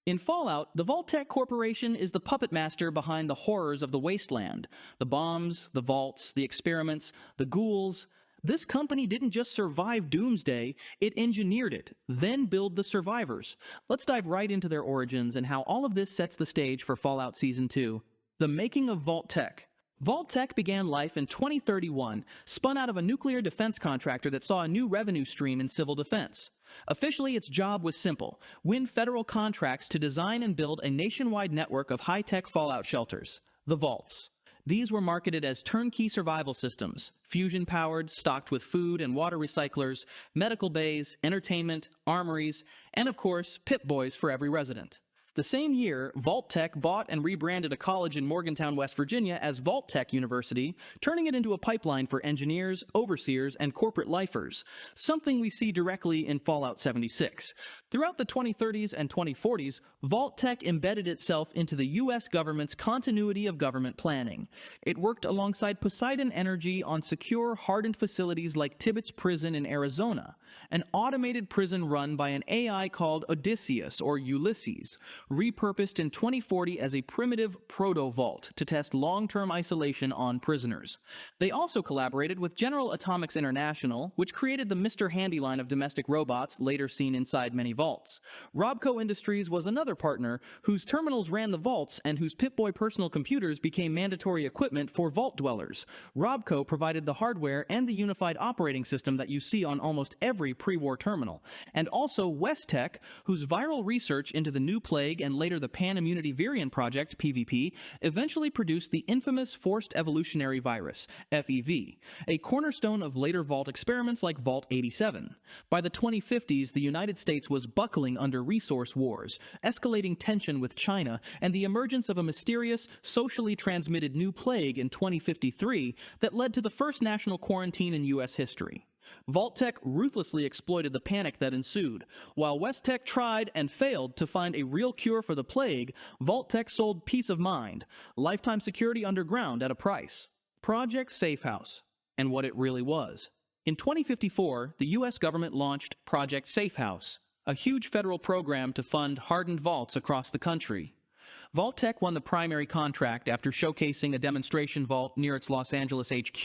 In Fallout, the Vault-Tec Corporation is the puppet master behind the horrors of the wasteland. The bombs, the vaults, the experiments, the ghouls. This company didn't just survive Doomsday, it engineered it, then build the survivors. Let's dive right into their origins and how all of this sets the stage for Fallout Season 2. The making of Vault-Tec. Vault-Tec began life in 2031, spun out of a nuclear defense contractor that saw a new revenue stream in civil defense. Officially, its job was simple: win federal contracts to design and build a nationwide network of high-tech fallout shelters, the vaults. These were marketed as turnkey survival systems, fusion-powered, stocked with food and water recyclers, medical bays, entertainment, armories, and of course, Pip-Boys for every resident. The same year, Vault-Tec bought and rebranded a college in Morgantown, West Virginia as Vault-Tec University, turning it into a pipeline for engineers, overseers, and corporate lifers, something we see directly in Fallout 76. Throughout the 2030s and 2040s, Vault-Tec embedded itself into the U.S. government's continuity of government planning. It worked alongside Poseidon Energy on secure, hardened facilities like Tibbetts Prison in Arizona, an automated prison run by an AI called Odysseus, or Ulysses, repurposed in 2040 as a primitive proto-vault to test long-term isolation on prisoners. They also collaborated with General Atomics International, which created the Mr. Handy line of domestic robots later seen inside many vaults. 𝐉𝐸𝐻𝐻 Industries was another partner whose terminals ran the vaults and whose Pip-Boy personal computers became mandatory equipment for vault dwellers. 𝐉𝐸𝐻𝐻 provided the hardware and the unified operating system that you see on almost every pre-war terminal. And also West-Tec, whose viral research into the new plague and later the Pan-Immunity Virion Project, PvP, eventually produced the infamous Forced Evolutionary Virus, FEV, a cornerstone of later Vault experiments like Vault-87. By the 2050s, the United States was buckling under resource wars, escalating tension with China, and the emergence of a mysterious, socially transmitted new plague in 2053 that led to the first national quarantine in U.S. history. Vault-Tec ruthlessly exploited the panic that ensued. While West-Tec tried and failed to find a real cure for the plague, Vault-Tec sold peace of mind, lifetime security underground at a price. Project Safehouse, and what it really was. In 2054, the U.S. government launched Project Safehouse, a huge federal program to fund hardened vaults across the country. Vault-Tec won the primary contract after showcasing a demonstration vault near its Los Angeles HQ.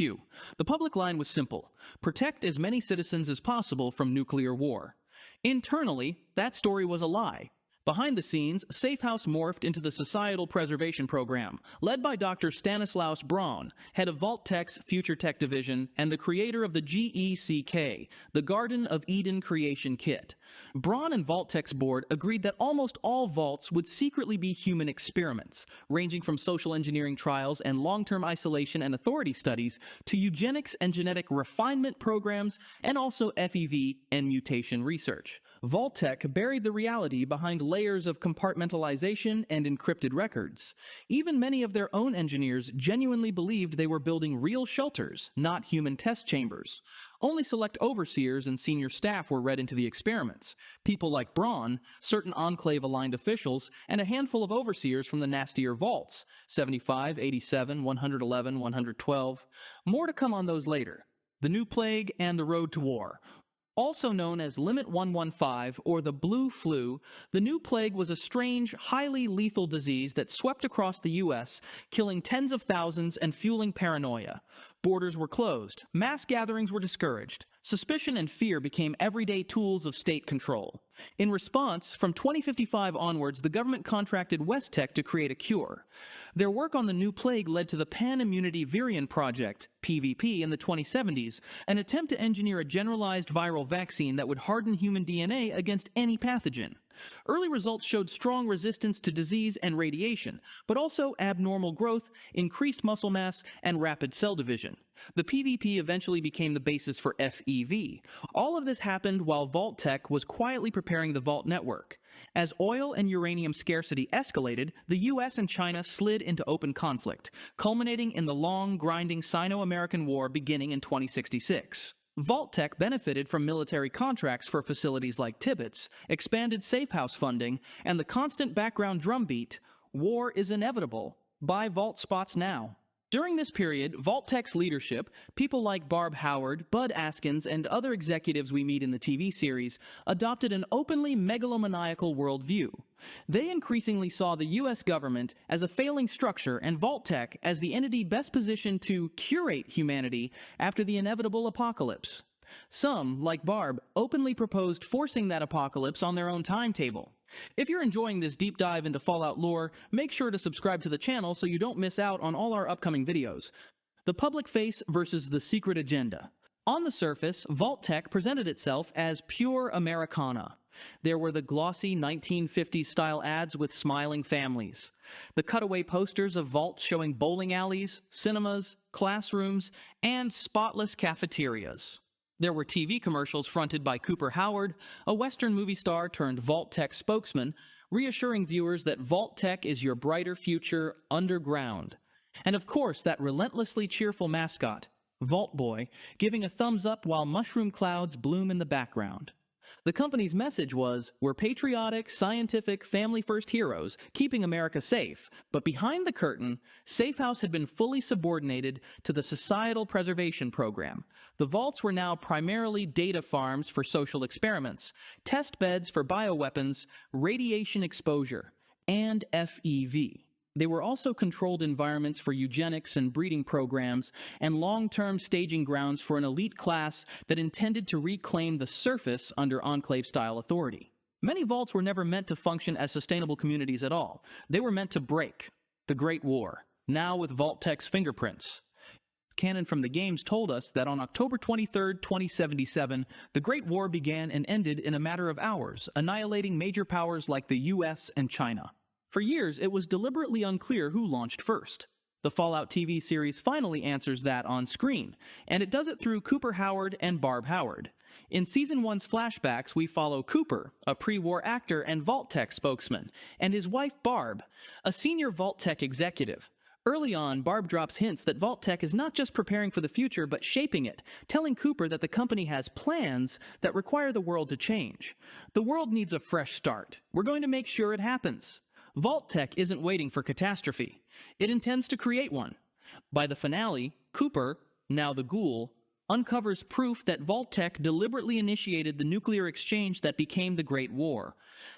The public line was simple: protect as many citizens as possible from nuclear war. Internally, that story was a lie. Behind the scenes, Safehouse morphed into the Societal Preservation Program, led by Dr. Stanislaus Braun, head of Vault-Tec's Future Tech Division and the creator of the 𝐾𝐻𝐻𝐿, the Garden of Eden Creation Kit. Braun and Vault-Tec's board agreed that almost all vaults would secretly be human experiments, ranging from social engineering trials and long-term isolation and authority studies to eugenics and genetic refinement programs, and also FEV and mutation research. Vault-Tec buried the reality behind layers of compartmentalization and encrypted records. Even many of their own engineers genuinely believed they were building real shelters, not human test chambers. Only select overseers and senior staff were read into the experiments. People like Braun, certain Enclave-aligned officials, and a handful of overseers from the nastier vaults, 75, 87, 111, 112. More to come on those later. The New Plague and the Road to War. Also known as Limit 115 or the Blue Flu, the New Plague was a strange, highly lethal disease that swept across the U.S., killing tens of thousands and fueling paranoia. Borders were closed, mass gatherings were discouraged, suspicion and fear became everyday tools of state control. In response, from 2055 onwards, the government contracted West-Tec to create a cure. Their work on the New Plague led to the Pan-Immunity Virion Project, PvP, in the 2070s, an attempt to engineer a generalized viral vaccine that would harden human DNA against any pathogen. Early results showed strong resistance to disease and radiation, but also abnormal growth, increased muscle mass, and rapid cell division. The PvP eventually became the basis for FEV. All of this happened while Vault-Tec was quietly preparing the Vault network. As oil and uranium scarcity escalated, the US and China slid into open conflict, culminating in the long, grinding Sino-American War beginning in 2066. Vault-Tec benefited from military contracts for facilities like Tibbetts, expanded Safehouse funding, and the constant background drumbeat, "War is inevitable. Buy Vault spots now." During this period, Vault-Tec's leadership, people like Barb Howard, Bud Askins, and other executives we meet in the TV series, adopted an openly megalomaniacal worldview. They increasingly saw the U.S. government as a failing structure and Vault-Tec as the entity best positioned to curate humanity after the inevitable apocalypse. Some, like Barb, openly proposed forcing that apocalypse on their own timetable. If you're enjoying this deep dive into Fallout lore, make sure to subscribe to the channel so you don't miss out on all our upcoming videos. The public face versus the secret agenda. On the surface, Vault-Tec presented itself as pure Americana. There were the glossy 1950s-style ads with smiling families, the cutaway posters of vaults showing bowling alleys, cinemas, classrooms, and spotless cafeterias. There were TV commercials fronted by Cooper Howard, a Western movie star turned Vault-Tec spokesman, reassuring viewers that Vault-Tec is your brighter future underground. And of course, that relentlessly cheerful mascot, Vault Boy, giving a thumbs up while mushroom clouds bloom in the background. The company's message was, we're patriotic, scientific, family-first heroes, keeping America safe. But behind the curtain, Safehouse had been fully subordinated to the Societal Preservation Program. The vaults were now primarily data farms for social experiments, test beds for bioweapons, radiation exposure, and FEV. They were also controlled environments for eugenics and breeding programs, and long-term staging grounds for an elite class that intended to reclaim the surface under Enclave-style authority. Many vaults were never meant to function as sustainable communities at all. They were meant to break. The Great War, now with Vault-Tec's fingerprints. Canon from the games told us that on October 23, 2077, the Great War began and ended in a matter of hours, annihilating major powers like the US and China. For years, it was deliberately unclear who launched first. The Fallout TV series finally answers that on screen, and it does it through Cooper Howard and Barb Howard. In Season 1's flashbacks, we follow Cooper, a pre-war actor and Vault-Tec spokesman, and his wife Barb, a senior Vault-Tec executive. Early on, Barb drops hints that Vault-Tec is not just preparing for the future, but shaping it, telling Cooper that the company has plans that require the world to change. The world needs a fresh start. We're going to make sure it happens. Vault-Tec isn't waiting for catastrophe. It intends to create one. By the finale, Cooper, now the Ghoul, uncovers proof that Vault-Tec deliberately initiated the nuclear exchange that became the Great War.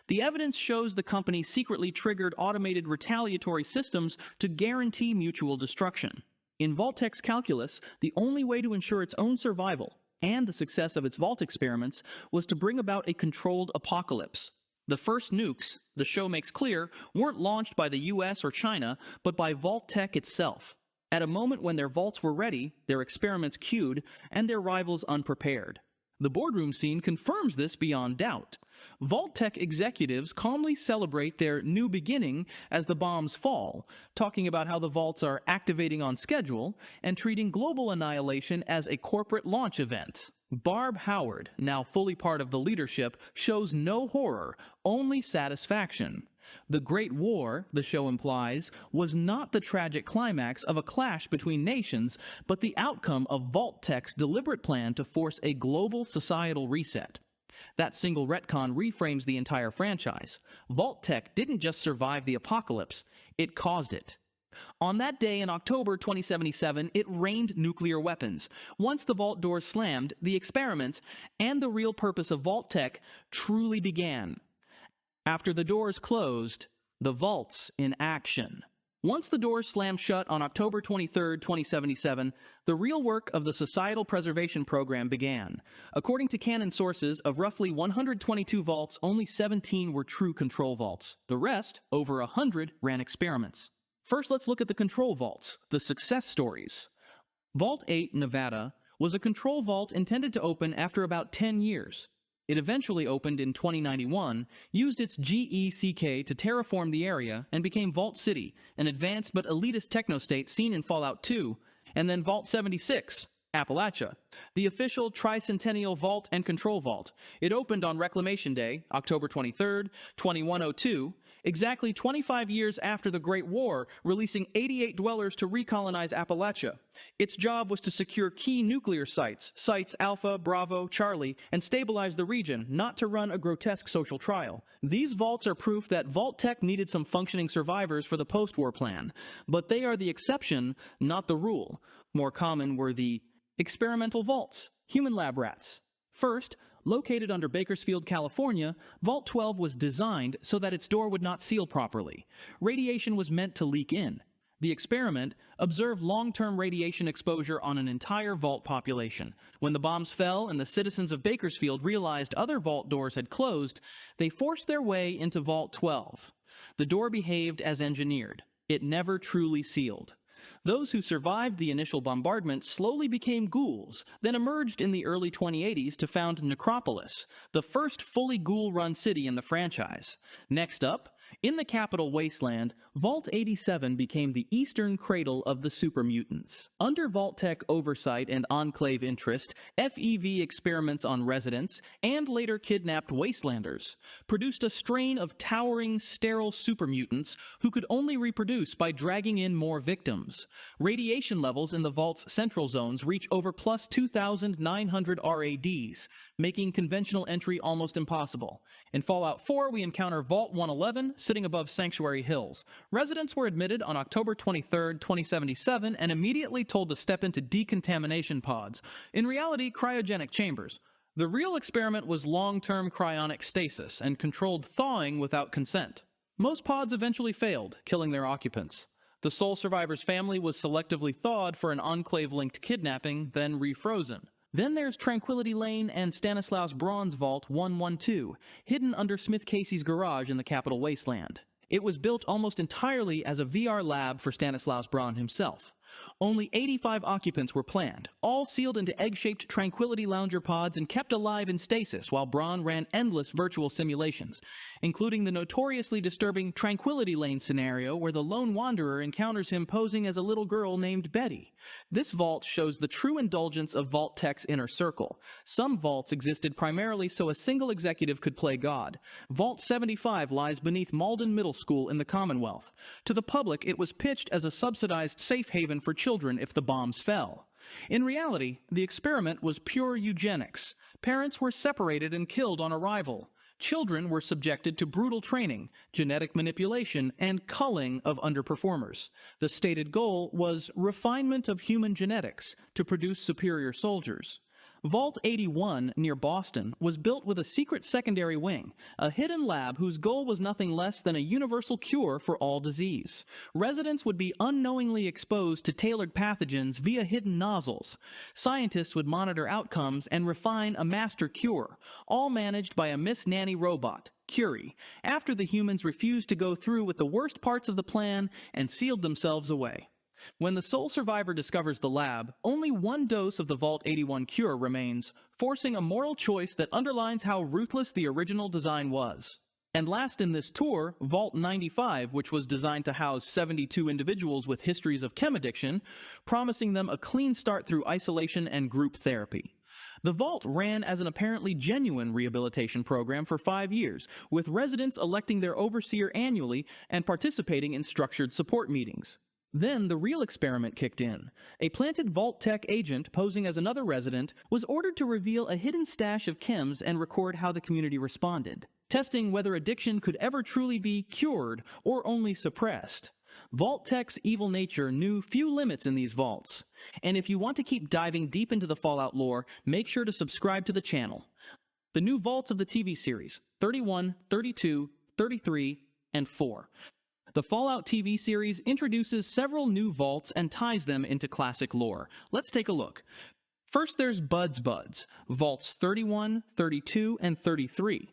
The evidence shows the company secretly triggered automated retaliatory systems to guarantee mutual destruction. In Vault-Tec's calculus, the only way to ensure its own survival and the success of its Vault experiments was to bring about a controlled apocalypse. The first nukes, the show makes clear, weren't launched by the US or China, but by Vault-Tec itself. At a moment when their vaults were ready, their experiments queued, and their rivals unprepared. The boardroom scene confirms this beyond doubt. Vault-Tec executives calmly celebrate their new beginning as the bombs fall, talking about how the vaults are activating on schedule and treating global annihilation as a corporate launch event. Barb Howard, now fully part of the leadership, shows no horror, only satisfaction. The Great War, the show implies, was not the tragic climax of a clash between nations, but the outcome of Vault-Tec's deliberate plan to force a global societal reset. That single retcon reframes the entire franchise. Vault-Tec didn't just survive the apocalypse, it caused it. On that day in October 2077, it rained nuclear weapons. Once the vault doors slammed, the experiments and the real purpose of Vault-Tec truly began. After the doors closed, the vaults in action. Once the doors slammed shut on October 23, 2077, the real work of the Societal Preservation Program began. According to canon sources, of roughly 122 vaults, only 17 were true control vaults. The rest, over 100, ran experiments. First, let's look at the control vaults, the success stories. Vault 8, Nevada, was a control vault intended to open after about 10 years. It eventually opened in 2091, used its 𝐾𝐻 to terraform the area, and became Vault City, an advanced but elitist technostate seen in Fallout 2, and then Vault 76, Appalachia, the official tricentennial vault and control vault. It opened on Reclamation Day, October 23, 2102, exactly 25 years after the Great War, releasing 88 dwellers to recolonize Appalachia. Its job was to secure key nuclear sites Alpha, Bravo, Charlie, and stabilize the region, not to run a grotesque social trial. These vaults are proof that Vault-Tec needed some functioning survivors for the post-war plan, but they are the exception, not the rule. More common were the experimental vaults, human lab rats. First, located under Bakersfield, California, Vault 12 was designed so that its door would not seal properly. Radiation was meant to leak in. The experiment observed long-term radiation exposure on an entire vault population. When the bombs fell and the citizens of Bakersfield realized other vault doors had closed, they forced their way into Vault 12. The door behaved as engineered. It never truly sealed. Those who survived the initial bombardment slowly became ghouls, then emerged in the early 2080s to found Necropolis, the first fully ghoul-run city in the franchise. Next up, in the capital wasteland, Vault 87 became the eastern cradle of the super mutants. Under Vault-Tec oversight and enclave interest, FEV experiments on residents, and later kidnapped wastelanders, produced a strain of towering, sterile super mutants who could only reproduce by dragging in more victims. Radiation levels in the Vault's central zones reach over plus 2,900 RADs, making conventional entry almost impossible. In Fallout 4, we encounter Vault 111 sitting above Sanctuary Hills. Residents were admitted on October 23, 2077, and immediately told to step into decontamination pods, in reality cryogenic chambers. The real experiment was long-term cryonic stasis and controlled thawing without consent. Most pods eventually failed, killing their occupants. The sole survivor's family was selectively thawed for an enclave-linked kidnapping, then refrozen. Then there's Tranquility Lane and Stanislaus Braun's Vault 112, hidden under Smith Casey's garage in the Capitol Wasteland. It was built almost entirely as a VR lab for Stanislaus Braun himself. Only 85 occupants were planned, all sealed into egg-shaped Tranquility Lounger pods and kept alive in stasis while Braun ran endless virtual simulations, including the notoriously disturbing Tranquility Lane scenario where the lone wanderer encounters him posing as a little girl named Betty. This vault shows the true indulgence of Vault-Tec's inner circle. Some vaults existed primarily so a single executive could play God. Vault 75 lies beneath Malden Middle School in the Commonwealth. To the public, it was pitched as a subsidized safe haven for children if the bombs fell. In reality, the experiment was pure eugenics. Parents were separated and killed on arrival. Children were subjected to brutal training, genetic manipulation, and culling of underperformers. The stated goal was refinement of human genetics to produce superior soldiers. Vault 81, near Boston, was built with a secret secondary wing, a hidden lab whose goal was nothing less than a universal cure for all disease. Residents would be unknowingly exposed to tailored pathogens via hidden nozzles. Scientists would monitor outcomes and refine a master cure, all managed by a Miss Nanny robot, Curie, after the humans refused to go through with the worst parts of the plan and sealed themselves away. When the sole survivor discovers the lab, only one dose of the Vault 81 cure remains, forcing a moral choice that underlines how ruthless the original design was. And last in this tour, Vault 95, which was designed to house 72 individuals with histories of chem addiction, promising them a clean start through isolation and group therapy. The Vault ran as an apparently genuine rehabilitation program for 5 years, with residents electing their overseer annually and participating in structured support meetings. Then the real experiment kicked in. A planted Vault-Tec agent posing as another resident was ordered to reveal a hidden stash of chems and record how the community responded, testing whether addiction could ever truly be cured or only suppressed. Vault-Tec's evil nature knew few limits in these vaults. And if you want to keep diving deep into the Fallout lore, make sure to subscribe to the channel. The new vaults of the TV series, 31, 32, 33, and 4. The Fallout TV series introduces several new vaults and ties them into classic lore. Let's take a look. First there's Bud's Buds, Vaults 31, 32, and 33.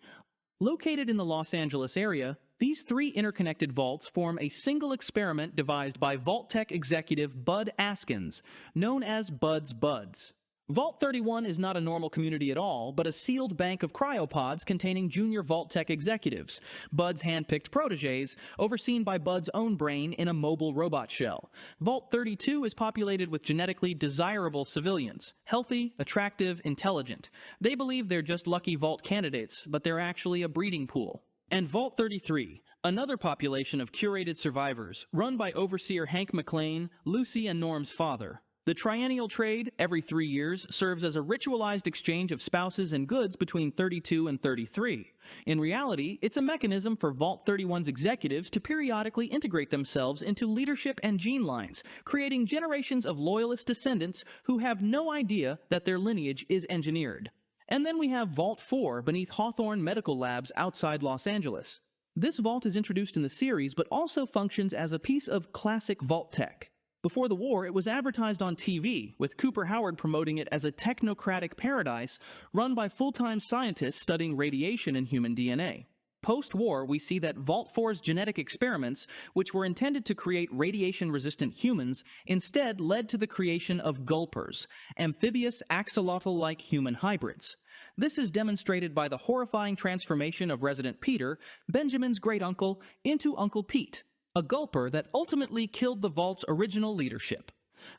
Located in the Los Angeles area, these 3 interconnected vaults form a single experiment devised by Vault-Tec executive Bud Askins, known as Bud's Buds. Vault 31 is not a normal community at all, but a sealed bank of cryopods containing junior Vault-Tec executives, Bud's hand-picked protégés, overseen by Bud's own brain in a mobile robot shell. Vault 32 is populated with genetically desirable civilians, healthy, attractive, intelligent. They believe they're just lucky Vault candidates, but they're actually a breeding pool. And Vault 33, Another population of curated survivors, run by overseer Hank McLean, Lucy and Norm's father. The triennial trade, every 3 years, serves as a ritualized exchange of spouses and goods between 32 and 33. In reality, it's a mechanism for Vault 31's executives to periodically integrate themselves into leadership and gene lines, creating generations of loyalist descendants who have no idea that their lineage is engineered. And then we have Vault 4 beneath Hawthorne Medical Labs outside Los Angeles. This vault is introduced in the series but also functions as a piece of classic Vault-Tec. Before the war, it was advertised on TV, with Cooper Howard promoting it as a technocratic paradise run by full-time scientists studying radiation and human DNA. Post-war, we see that Vault 4's genetic experiments, which were intended to create radiation-resistant humans, instead led to the creation of gulpers, amphibious axolotl-like human hybrids. This is demonstrated by the horrifying transformation of resident Peter, Benjamin's great-uncle, into Uncle Pete, a gulper that ultimately killed the Vault's original leadership.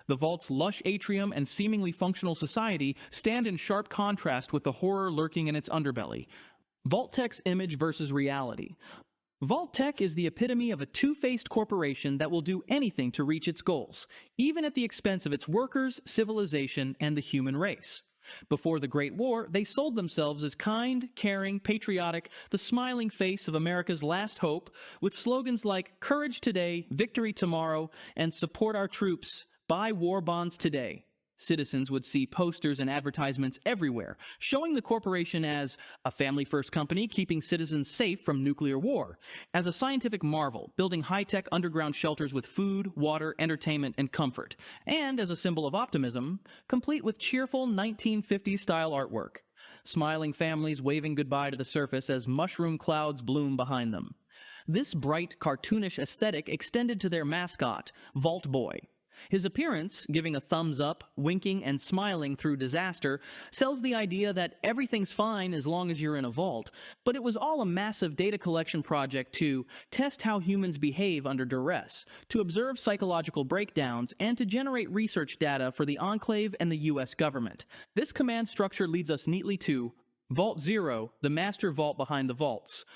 The Vault's lush atrium and seemingly functional society stand in sharp contrast with the horror lurking in its underbelly. Vault-Tec's image versus reality. Vault-Tec is the epitome of a two-faced corporation that will do anything to reach its goals, even at the expense of its workers, civilization, and the human race. Before the Great War, they sold themselves as kind, caring, patriotic, the smiling face of America's last hope, with slogans like "Courage today, victory tomorrow," and "Support our troops, buy war bonds today." Citizens would see posters and advertisements everywhere, showing the corporation as a family-first company keeping citizens safe from nuclear war, as a scientific marvel, building high-tech underground shelters with food, water, entertainment, and comfort, and as a symbol of optimism, complete with cheerful 1950s-style artwork. Smiling families waving goodbye to the surface as mushroom clouds bloom behind them. This bright, cartoonish aesthetic extended to their mascot, Vault Boy. His appearance, giving a thumbs up, winking, and smiling through disaster, sells the idea that everything's fine as long as you're in a vault, but it was all a massive data collection project to test how humans behave under duress, to observe psychological breakdowns, and to generate research data for the Enclave and the US government. This command structure leads us neatly to Vault 0, the master vault behind the vaults.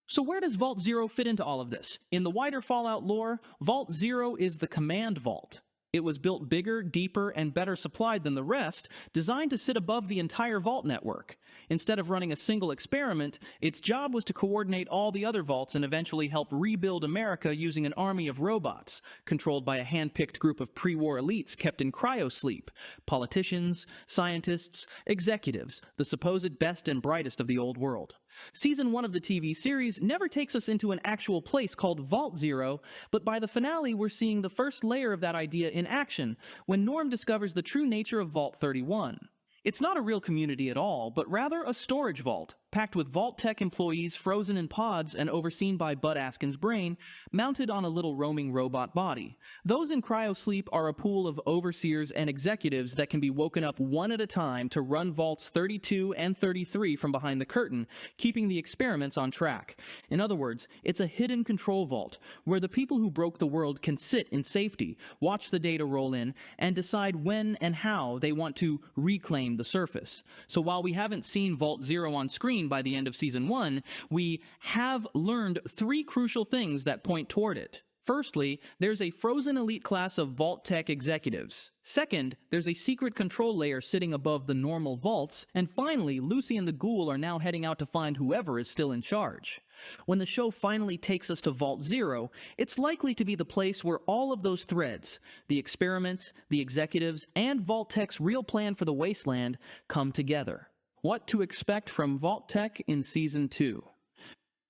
So where does Vault 0 fit into all of this? In the wider Fallout lore, Vault 0 is the command vault. It was built bigger, deeper, and better supplied than the rest, designed to sit above the entire vault network. Instead of running a single experiment, its job was to coordinate all the other vaults and eventually help rebuild America using an army of robots, controlled by a hand-picked group of pre-war elites kept in cryo-sleep. Politicians, scientists, executives, the supposed best and brightest of the old world. Season 1 of the TV series never takes us into an actual place called Vault 0, but by the finale we're seeing the first layer of that idea in action, when Norm discovers the true nature of Vault 31. It's not a real community at all, but rather a storage vault, packed with Vault-Tec employees frozen in pods and overseen by Bud Askin's brain, mounted on a little roaming robot body. Those in cryosleep are a pool of overseers and executives that can be woken up one at a time to run Vaults 32 and 33 from behind the curtain, keeping the experiments on track. In other words, it's a hidden control vault, where the people who broke the world can sit in safety, watch the data roll in, and decide when and how they want to reclaim the surface. So while we haven't seen Vault 0 on screen by the end of Season 1, we have learned 3 crucial things that point toward it. Firstly, there's a frozen elite class of Vault-Tec executives. Second, there's a secret control layer sitting above the normal vaults. And finally, Lucy and the Ghoul are now heading out to find whoever is still in charge. When the show finally takes us to Vault 0, it's likely to be the place where all of those threads, the experiments, the executives, and Vault-Tec's real plan for the wasteland, come together. What to expect from Vault-Tec in Season 2.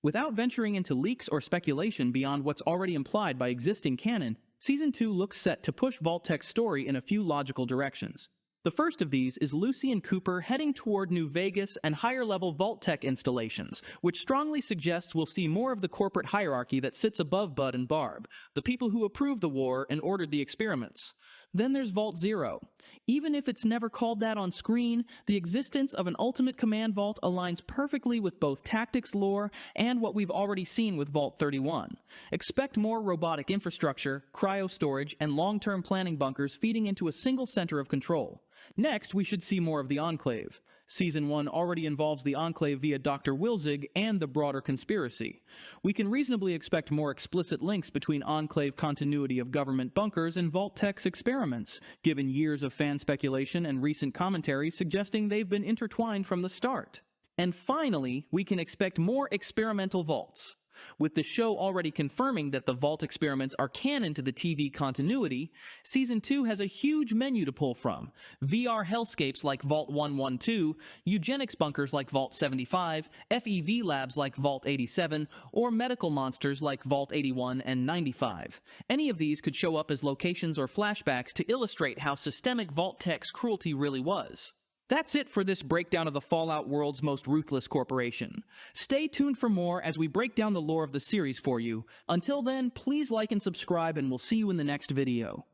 Without venturing into leaks or speculation beyond what's already implied by existing canon, Season 2 looks set to push Vault-Tec's story in a few logical directions. The first of these is Lucy and Cooper heading toward New Vegas and higher-level Vault-Tec installations, which strongly suggests we'll see more of the corporate hierarchy that sits above Bud and Barb, the people who approved the war and ordered the experiments. Then there's Vault 0. Even if it's never called that on screen, the existence of an ultimate command vault aligns perfectly with both tactics lore and what we've already seen with Vault 31. Expect more robotic infrastructure, cryo storage, and long-term planning bunkers feeding into a single center of control. Next, we should see more of the Enclave. Season 1 already involves the Enclave via Dr. 𝐏𝐚𝐳𝐽 and the broader conspiracy. We can reasonably expect more explicit links between Enclave continuity of government bunkers and Vault-Tec's experiments, given years of fan speculation and recent commentary suggesting they've been intertwined from the start. And finally, we can expect more experimental vaults. With the show already confirming that the Vault experiments are canon to the TV continuity, Season 2 has a huge menu to pull from. VR hellscapes like Vault 112, eugenics bunkers like Vault 75, FEV labs like Vault 87, or medical monsters like Vault 81 and 95. Any of these could show up as locations or flashbacks to illustrate how systemic Vault-Tec's cruelty really was. That's it for this breakdown of the Fallout world's most ruthless corporation. Stay tuned for more as we break down the lore of the series for you. Until then, please like and subscribe, and we'll see you in the next video.